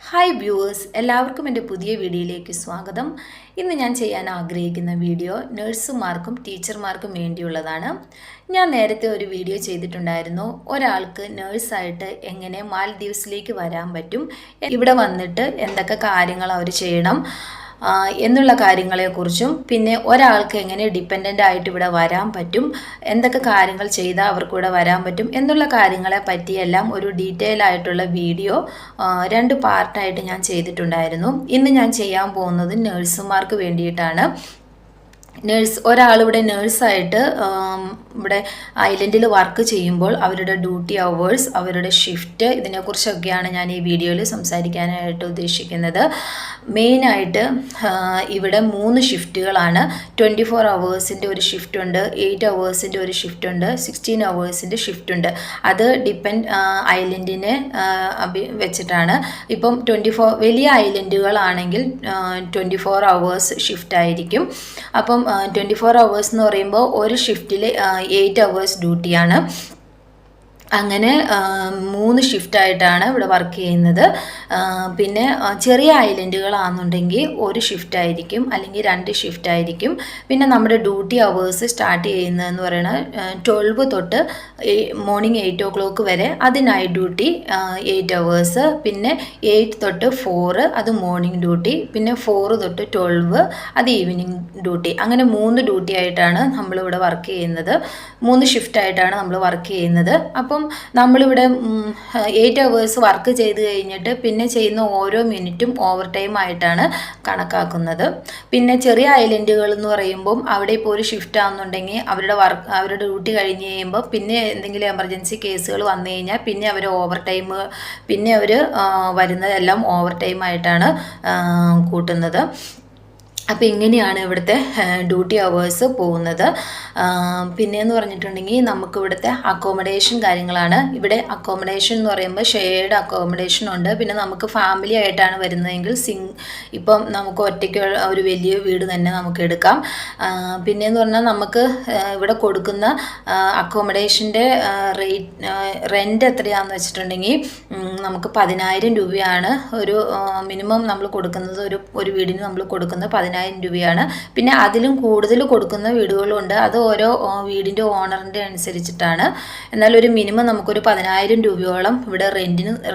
Hi viewers, എല്ലാവർക്കും എൻ്റെ പുതിയ വീഡിയോയിലേക്ക് സ്വാഗതം. ഇന്ന് ഞാൻ ചെയ്യാൻ ആഗ്രഹിക്കുന്ന വീഡിയോ നഴ്സുമാർക്കും ടീച്ചർമാർക്കും വേണ്ടിയുള്ളതാണ്. ഞാൻ നേരത്തെ ഒരു വീഡിയോ ചെയ്തിട്ടുണ്ടായിരുന്നു, ഒരാൾക്ക് നേഴ്സായിട്ട് എങ്ങനെ മാൽദീവ്സിലേക്ക് വരാൻ പറ്റും, ഇവിടെ വന്നിട്ട് എന്തൊക്കെ കാര്യങ്ങൾ അവർ ചെയ്യണം എന്നുള്ള കാര്യങ്ങളെക്കുറിച്ചും, പിന്നെ ഒരാൾക്ക് എങ്ങനെ ഡിപ്പെൻഡൻ്റ് ആയിട്ട് ഇവിടെ വരാൻ പറ്റും, എന്തൊക്കെ കാര്യങ്ങൾ ചെയ്താൽ അവർക്ക് ഇവിടെ വരാൻ പറ്റും എന്നുള്ള കാര്യങ്ങളെ പറ്റിയെല്ലാം ഒരു ഡീറ്റെയിൽ ആയിട്ടുള്ള വീഡിയോ 2 പാർട്ടായിട്ട് ഞാൻ ചെയ്തിട്ടുണ്ടായിരുന്നു. ഇന്ന് ഞാൻ ചെയ്യാൻ പോകുന്നത് നഴ്സുമാർക്ക് വേണ്ടിയിട്ടാണ്. ഒരാളിവിടെ നേഴ്സായിട്ട് ഇവിടെ ഐലൻഡിൽ വർക്ക് ചെയ്യുമ്പോൾ അവരുടെ ഡ്യൂട്ടി അവേഴ്സ്, അവരുടെ ഷിഫ്റ്റ്, ഇതിനെക്കുറിച്ചൊക്കെയാണ് ഞാൻ ഈ വീഡിയോയിൽ സംസാരിക്കാനായിട്ട് ഉദ്ദേശിക്കുന്നത്. മെയിനായിട്ട് ഇവിടെ 3 ഷിഫ്റ്റുകളാണ്. 24 അവേഴ്സിൻ്റെ ഒരു ഷിഫ്റ്റ് ഉണ്ട്, 8 അവേഴ്സിൻ്റെ ഒരു ഷിഫ്റ്റ് ഉണ്ട്, 16 അവേഴ്സിൻ്റെ ഷിഫ്റ്റ് ഉണ്ട്. അത് ഐലൻഡിനെ വെച്ചിട്ടാണ്. ഇപ്പം 24 വലിയ ഐലൻഡുകളാണെങ്കിൽ 24 അവേഴ്സ് ഷിഫ്റ്റ് ആയിരിക്കും. അപ്പം 24 അവേഴ്സ് എന്ന് പറയുമ്പോൾ ഒരു ഷിഫ്റ്റിൽ 8 അവേഴ്സ് ഡ്യൂട്ടിയാണ്. അങ്ങനെ 3 ഷിഫ്റ്റായിട്ടാണ് ഇവിടെ വർക്ക് ചെയ്യുന്നത്. പിന്നെ ചെറിയ ഐലൻഡുകളാണെന്നുണ്ടെങ്കിൽ ഒരു ഷിഫ്റ്റ് ആയിരിക്കും, അല്ലെങ്കിൽ 2 ഷിഫ്റ്റ് ആയിരിക്കും. പിന്നെ നമ്മുടെ ഡ്യൂട്ടി അവേഴ്സ് സ്റ്റാർട്ട് ചെയ്യുന്നതെന്ന് പറയുന്നത് 12 തൊട്ട് മോർണിംഗ് 8 o'clock വരെ, അത് നൈറ്റ് ഡ്യൂട്ടി 8 അവേഴ്സ്. പിന്നെ 8 തൊട്ട് 4 അത് മോർണിംഗ് ഡ്യൂട്ടി. പിന്നെ 4 തൊട്ട് 12 അത് ഈവനിങ് ഡ്യൂട്ടി. അങ്ങനെ 3 ഡ്യൂട്ടി ആയിട്ടാണ് നമ്മളിവിടെ വർക്ക് ചെയ്യുന്നത്. 3 ഷിഫ്റ്റായിട്ടാണ് നമ്മൾ വർക്ക് ചെയ്യുന്നത്. അപ്പം നമ്മളിവിടെ 8 അവേഴ്സ് വർക്ക് ചെയ്ത് കഴിഞ്ഞിട്ട് പിന്നെ ചെയ്യുന്ന ഓരോ മിനിറ്റും ഓവർ ടൈം ആയിട്ടാണ് കണക്കാക്കുന്നത്. പിന്നെ ചെറിയ ഐലൻഡുകൾ എന്ന് പറയുമ്പം അവിടെ ഇപ്പോൾ ഒരു ഷിഫ്റ്റ് ആണെന്നുണ്ടെങ്കിൽ അവരുടെ ഡ്യൂട്ടി കഴിഞ്ഞ് കഴിയുമ്പോൾ പിന്നെ എന്തെങ്കിലും എമർജൻസി കേസുകൾ വന്നു കഴിഞ്ഞാൽ പിന്നെ അവർ ഓവർ ടൈം, പിന്നെ അവർ വരുന്നതെല്ലാം ഓവർ ടൈം ആയിട്ടാണ് കൂട്ടുന്നത്. അപ്പോൾ ഇങ്ങനെയാണ് ഇവിടുത്തെ ഡ്യൂട്ടി അവേഴ്സ് പോകുന്നത്. പിന്നെയെന്ന് പറഞ്ഞിട്ടുണ്ടെങ്കിൽ നമുക്ക് ഇവിടുത്തെ അക്കോമഡേഷൻ കാര്യങ്ങളാണ്. ഇവിടെ അക്കോമഡേഷൻ എന്ന് പറയുമ്പോൾ ഷെയർഡ് അക്കോമഡേഷൻ ഉണ്ട്. പിന്നെ നമുക്ക് ഫാമിലി ആയിട്ടാണ് വരുന്നതെങ്കിൽ ഇപ്പം നമുക്ക് ഒറ്റയ്ക്ക് ഒരു വലിയ വീട് തന്നെ നമുക്ക് എടുക്കാം. പിന്നെയെന്ന് പറഞ്ഞാൽ നമുക്ക് ഇവിടെ കൊടുക്കുന്ന അക്കോമഡേഷൻ്റെ റെൻറ്റ് എത്രയാണെന്ന് വെച്ചിട്ടുണ്ടെങ്കിൽ നമുക്ക് 10,000 രൂപയാണ് ഒരു മിനിമം നമ്മൾ കൊടുക്കുന്നത്. ഒരു വീടിന് നമ്മൾ കൊടുക്കുന്നത് 10,000 രൂപയാണ്. പിന്നെ അതിലും കൂടുതൽ കൊടുക്കുന്ന വീടുകളുണ്ട്. അത് ഓരോ വീടിൻ്റെ ഓണറിൻ്റെ അനുസരിച്ചിട്ടാണ്. എന്നാൽ ഒരു മിനിമം നമുക്കൊരു 10,000 രൂപയോളം ഇവിടെ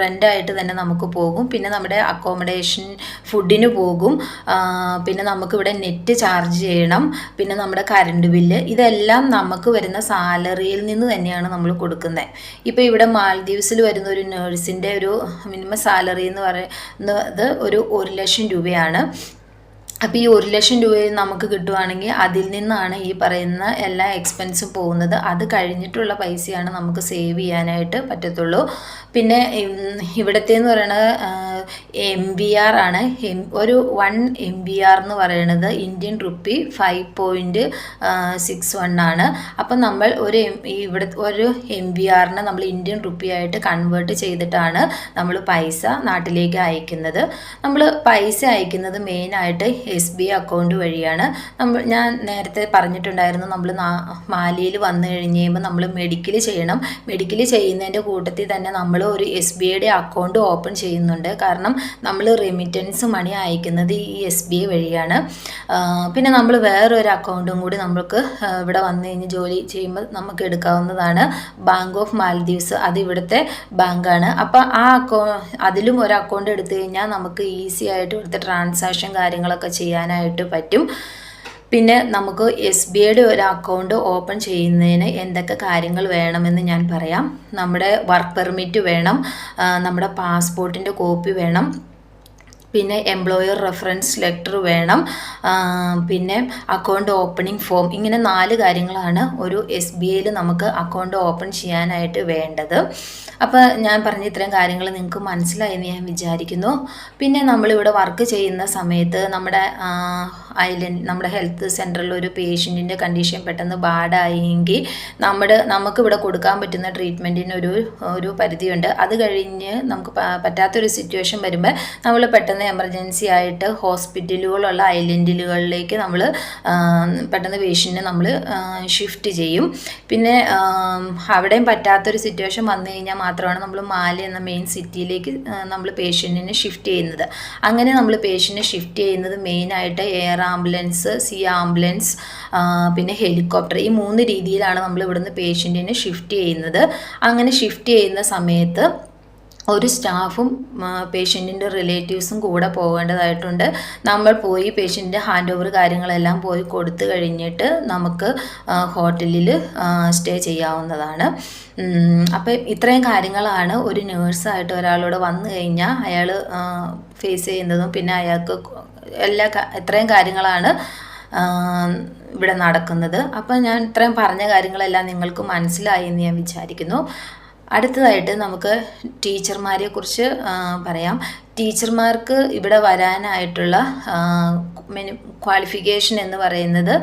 റെൻ്റായിട്ട് തന്നെ നമുക്ക് പോകും. പിന്നെ നമ്മുടെ അക്കോമഡേഷൻ, ഫുഡിന് പോകും. പിന്നെ നമുക്കിവിടെ നെറ്റ് ചാർജ് ചെയ്യണം. പിന്നെ നമ്മുടെ കറണ്ട് ബില്ല്, ഇതെല്ലാം നമുക്ക് വരുന്ന സാലറിയിൽ നിന്ന് തന്നെയാണ് നമ്മൾ കൊടുക്കുന്നത്. ഇപ്പോൾ ഇവിടെ മാൽദീവ്സിൽ വരുന്ന ഒരു നേഴ്സിൻ്റെ ഒരു മിനിമം സാലറി എന്ന് പറയുന്നത് ഒരു 1 ലക്ഷം രൂപയാണ്. അപ്പോൾ ഈ 1 ലക്ഷം രൂപയിൽ നമുക്ക് കിട്ടുവാണെങ്കിൽ അതിൽ നിന്നാണ് ഈ പറയുന്ന എല്ലാ എക്സ്പെൻസും പോകുന്നത്. അത് കഴിഞ്ഞിട്ടുള്ള പൈസയാണ് നമുക്ക് സേവ് ചെയ്യാനായിട്ട് പറ്റത്തുള്ളൂ. പിന്നെ ഇവിടുത്തെ എന്ന് പറയുന്നത് MBR ആണ്. ഒരു 1 MBR എന്ന് പറയുന്നത് ഇന്ത്യൻ റുപ്പി 5.61 ആണ്. അപ്പം നമ്മൾ ഒരു MBRനെ നമ്മൾ ഇന്ത്യൻ റുപ്പി ആയിട്ട് കൺവേർട്ട് ചെയ്തിട്ടാണ് നമ്മൾ പൈസ നാട്ടിലേക്ക് അയക്കുന്നത്. നമ്മൾ പൈസ അയക്കുന്നത് മെയിനായിട്ട് SBI അക്കൗണ്ട് വഴിയാണ്. ഞാൻ നേരത്തെ പറഞ്ഞിട്ടുണ്ടായിരുന്നു, നമ്മൾ മാലിയിൽ വന്നു കഴിഞ്ഞ് കഴിയുമ്പോൾ നമ്മൾ മെഡിക്കൽ ചെയ്യണം. മെഡിക്കൽ ചെയ്യുന്നതിൻ്റെ കൂട്ടത്തിൽ തന്നെ നമ്മൾ ഒരു SBIയുടെ അക്കൗണ്ട് ഓപ്പൺ ചെയ്യുന്നുണ്ട്. കാരണം നമ്മൾ റെമിറ്റൻസ് മണി അയക്കുന്നത് ഈ SBI വഴിയാണ്. പിന്നെ നമ്മൾ വേറൊരു അക്കൗണ്ടും കൂടി നമുക്ക് ഇവിടെ വന്നു കഴിഞ്ഞ് ജോലി ചെയ്യുമ്പോൾ നമുക്ക് എടുക്കാവുന്നതാണ്. ബാങ്ക് ഓഫ് മാൽദീവ്സ്, അത് ഇവിടുത്തെ ബാങ്കാണ്. അപ്പോൾ അതിലും ഒരു അക്കൗണ്ട് എടുത്തു കഴിഞ്ഞാൽ നമുക്ക് ഈസി ആയിട്ട് ഇവിടുത്തെ ട്രാൻസാക്ഷൻ കാര്യങ്ങളൊക്കെ ചെയ്യാനായിട്ട് പറ്റും. പിന്നെ നമുക്ക് SBIയുടെ ഒരു അക്കൗണ്ട് ഓപ്പൺ ചെയ്യുന്നതിന് എന്തൊക്കെ കാര്യങ്ങൾ വേണമെന്ന് ഞാൻ പറയാം. നമ്മുടെ വർക്ക് പെർമിറ്റ് വേണം, നമ്മുടെ പാസ്പോർട്ടിൻ്റെ കോപ്പി വേണം, പിന്നെ എംപ്ലോയർ റെഫറൻസ് ലെറ്റർ വേണം, പിന്നെ അക്കൗണ്ട് ഓപ്പണിംഗ് ഫോം. ഇങ്ങനെ 4 കാര്യങ്ങളാണ് ഒരു SBIയിൽ നമുക്ക് അക്കൗണ്ട് ഓപ്പൺ ചെയ്യാനായിട്ട് വേണ്ടത്. അപ്പോൾ ഞാൻ പറഞ്ഞ ഇത്രയും കാര്യങ്ങൾ നിങ്ങൾക്ക് മനസ്സിലായെന്ന് ഞാൻ വിചാരിക്കുന്നു. പിന്നെ നമ്മളിവിടെ വർക്ക് ചെയ്യുന്ന സമയത്ത് നമ്മുടെ ഹെൽത്ത് സെൻറ്ററിൽ ഒരു പേഷ്യൻറ്റിൻ്റെ കണ്ടീഷൻ പെട്ടെന്ന് ബാഡായെങ്കിൽ നമുക്കിവിടെ കൊടുക്കാൻ പറ്റുന്ന ട്രീറ്റ്മെൻറ്റിന് ഒരു പരിധിയുണ്ട്. അത് കഴിഞ്ഞ് നമുക്ക് പറ്റാത്തൊരു സിറ്റുവേഷൻ വരുമ്പോൾ നമ്മൾ പെട്ടെന്ന് പെട്ടെന്ന് എമർജൻസി ആയിട്ട് ഹോസ്പിറ്റലുകളുള്ള ഐലൻഡുകളിലേക്ക് നമ്മൾ പെട്ടെന്ന് പേഷ്യൻറ്റിനെ നമ്മൾ ഷിഫ്റ്റ് ചെയ്യും. പിന്നെ അവിടെയും പറ്റാത്തൊരു സിറ്റുവേഷൻ വന്നു കഴിഞ്ഞാൽ മാത്രമാണ് നമ്മൾ മാലി എന്ന മെയിൻ സിറ്റിയിലേക്ക് നമ്മൾ പേഷ്യൻറ്റിനെ ഷിഫ്റ്റ് ചെയ്യുന്നത്. അങ്ങനെ നമ്മൾ പേഷ്യൻറ്റിനെ ഷിഫ്റ്റ് ചെയ്യുന്നത് മെയിനായിട്ട് എയർ ആംബുലൻസ്, സീ ആംബുലൻസ്, പിന്നെ ഹെലികോപ്റ്റർ, ഈ 3 രീതിയിലാണ് നമ്മൾ ഇവിടുന്ന് പേഷ്യൻറ്റിനെ ഷിഫ്റ്റ് ചെയ്യുന്നത്. അങ്ങനെ ഷിഫ്റ്റ് ചെയ്യുന്ന സമയത്ത് ഒരു സ്റ്റാഫും പേഷ്യൻറ്റിൻ്റെ റിലേറ്റീവ്സും കൂടെ പോകേണ്ടതായിട്ടുണ്ട്. നമ്മൾ പോയി പേഷ്യൻറ്റിൻ്റെ ഹാൻഡ് ഓവർ കാര്യങ്ങളെല്ലാം പോയി കൊടുത്തു കഴിഞ്ഞിട്ട് നമുക്ക് ഹോട്ടലിൽ സ്റ്റേ ചെയ്യാവുന്നതാണ്. അപ്പം ഇത്രയും കാര്യങ്ങളാണ് ഒരു നേഴ്സായിട്ട് ഒരാളോട് വന്നു കഴിഞ്ഞാൽ അയാൾ ഫേസ് ചെയ്യുന്നതും പിന്നെ അയാൾക്ക് ഇത്രയും കാര്യങ്ങളാണ് ഇവിടെ നടക്കുന്നത്. അപ്പം ഞാൻ ഇത്രയും പറഞ്ഞ കാര്യങ്ങളെല്ലാം നിങ്ങൾക്ക് മനസ്സിലായി എന്ന് ഞാൻ വിചാരിക്കുന്നു. അടുത്തതായിട്ട് നമുക്ക് ടീച്ചർമാരെ കുറിച്ച് പറയാം. ടീച്ചർമാർക്ക് ഇവിടെ വരാനായിട്ടുള്ള ക്വാളിഫിക്കേഷൻ എന്ന് പറയുന്നത്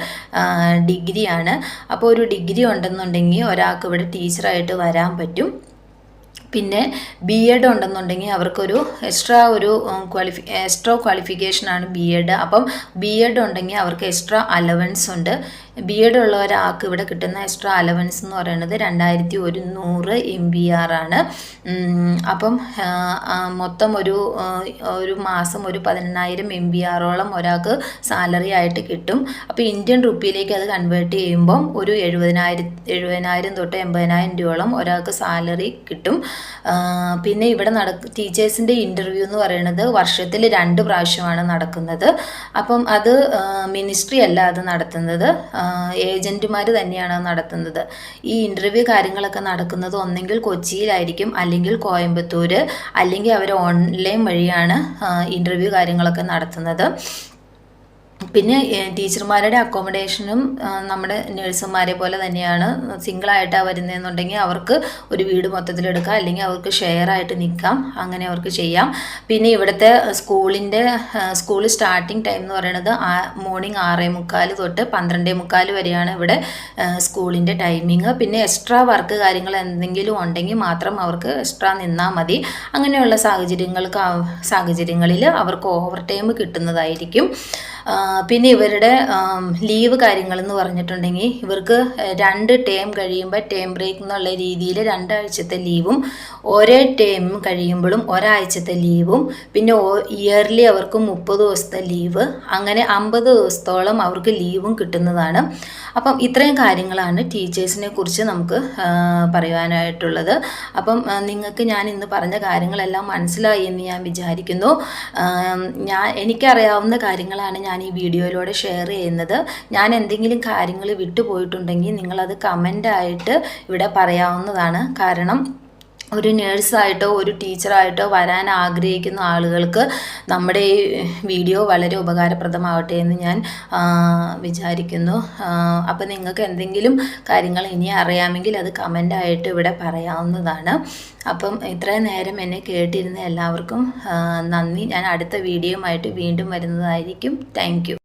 ഡിഗ്രിയാണ്. അപ്പോൾ ഒരു ഡിഗ്രി ഉണ്ടെന്നുണ്ടെങ്കിൽ ഒരാൾക്ക് ഇവിടെ ടീച്ചറായിട്ട് വരാൻ പറ്റും. പിന്നെ BEd ഉണ്ടെന്നുണ്ടെങ്കിൽ അവർക്കൊരു എക്സ്ട്രാ ക്വാളിഫിക്കേഷനാണ് BEd. അപ്പം BEd ഉണ്ടെങ്കിൽ അവർക്ക് എക്സ്ട്രാ അലവൻസ് ഉണ്ട്. BEd ഉള്ള ഒരാൾക്ക് ഇവിടെ കിട്ടുന്ന എക്സ്ട്രാ അലവൻസ് എന്ന് പറയുന്നത് 2100 MBR ആണ്. അപ്പം മൊത്തം ഒരു മാസം ഒരു 10000 MBRോളം ഒരാൾക്ക് സാലറി ആയിട്ട് കിട്ടും. അപ്പോൾ ഇന്ത്യൻ റുപ്പിയിലേക്ക് അത് കൺവേർട്ട് ചെയ്യുമ്പം ഒരു 70,000 തൊട്ട് 80,000 രൂപയോളം ഒരാൾക്ക് സാലറി കിട്ടും. പിന്നെ ഇവിടെ ടീച്ചേഴ്സിൻ്റെ ഇൻ്റർവ്യൂ എന്ന് പറയുന്നത് വർഷത്തിൽ 2 പ്രാവശ്യമാണ് നടക്കുന്നത്. അപ്പം അത് മിനിസ്ട്രി അല്ല അത് നടത്തുന്നത്, ഏജൻറ്റുമാർ തന്നെയാണ് നടത്തുന്നത്. ഈ ഇൻ്റർവ്യൂ കാര്യങ്ങളൊക്കെ നടക്കുന്നത് ഒന്നെങ്കിൽ കൊച്ചിയിലായിരിക്കും, അല്ലെങ്കിൽ കോയമ്പത്തൂർ, അല്ലെങ്കിൽ അവർ ഓൺലൈൻ വഴിയാണ് ഇൻ്റർവ്യൂ കാര്യങ്ങളൊക്കെ നടത്തുന്നത്. പിന്നെ ടീച്ചർമാരുടെ അക്കോമഡേഷനും നമ്മുടെ നഴ്സുമാരെ പോലെ തന്നെയാണ്. സിംഗിളായിട്ടാണ് വരുന്നതെന്നുണ്ടെങ്കിൽ അവർക്ക് ഒരു വീട് മൊത്തത്തിലെടുക്കാം, അല്ലെങ്കിൽ അവർക്ക് ഷെയർ ആയിട്ട് നിൽക്കാം, അങ്ങനെ അവർക്ക് ചെയ്യാം. പിന്നെ ഇവിടുത്തെ സ്കൂൾ സ്റ്റാർട്ടിങ് ടൈം എന്ന് പറയുന്നത് മോർണിംഗ് 6:45 തൊട്ട് 12:45 വരെയാണ് ഇവിടെ സ്കൂളിൻ്റെ ടൈമിങ്. പിന്നെ എക്സ്ട്രാ വർക്ക് കാര്യങ്ങൾ എന്തെങ്കിലും ഉണ്ടെങ്കിൽ മാത്രം അവർക്ക് എക്സ്ട്രാ നിന്നാൽ മതി. അങ്ങനെയുള്ള സാഹചര്യങ്ങളിൽ അവർക്ക് ഓവർ ടൈം കിട്ടുന്നതായിരിക്കും. പിന്നെ ഇവരുടെ ലീവ് കാര്യങ്ങളെന്ന് പറഞ്ഞിട്ടുണ്ടെങ്കിൽ ഇവർക്ക് 2 ടേം കഴിയുമ്പോൾ ടേം ബ്രേക്ക് എന്നുള്ള രീതിയിൽ 2 ആഴ്ചത്തെ ലീവും, ഒരേ ടേം കഴിയുമ്പോഴും ഒരാഴ്ചത്തെ ലീവും, പിന്നെ ഇയർലി അവർക്ക് 30 ദിവസത്തെ ലീവ്, അങ്ങനെ 50 ദിവസത്തോളം അവർക്ക് ലീവും കിട്ടുന്നതാണ്. അപ്പം ഇത്രയും കാര്യങ്ങളാണ് ടീച്ചേഴ്സിനെ കുറിച്ച് നമുക്ക് പറയുവാനായിട്ടുള്ളത്. അപ്പം നിങ്ങൾക്ക് ഞാൻ ഇന്ന് പറഞ്ഞ കാര്യങ്ങളെല്ലാം മനസ്സിലായി എന്ന് ഞാൻ വിചാരിക്കുന്നു. എനിക്കറിയാവുന്ന കാര്യങ്ങളാണ് ഞാൻ ഈ വീഡിയോയിലൂടെ ഷെയർ ചെയ്യുന്നത്. ഞാൻ എന്തെങ്കിലും കാര്യങ്ങൾ വിട്ടുപോയിട്ടുണ്ടെങ്കിൽ നിങ്ങളത് കമൻ്റായിട്ട് ഇവിടെ പറയാവുന്നതാണ്. കാരണം ഒരു നേഴ്സായിട്ടോ ഒരു ടീച്ചറായിട്ടോ വരാൻ ആഗ്രഹിക്കുന്ന ആളുകൾക്ക് നമ്മുടെ ഈ വീഡിയോ വളരെ ഉപകാരപ്രദമാവട്ടെ എന്ന് ഞാൻ വിചാരിക്കുന്നു. അപ്പോൾ നിങ്ങൾക്ക് എന്തെങ്കിലും കാര്യങ്ങൾ ഇനി അറിയാമെങ്കിൽ അത് കമൻ്റായിട്ട് ഇവിടെ പറയാവുന്നതാണ്. അപ്പം ഇത്രയും നേരം എന്നെ കേട്ടിരുന്ന എല്ലാവർക്കും നന്ദി. ഞാൻ അടുത്ത വീഡിയോയുമായിട്ട് വീണ്ടും വരുന്നതായിരിക്കും. Thank you.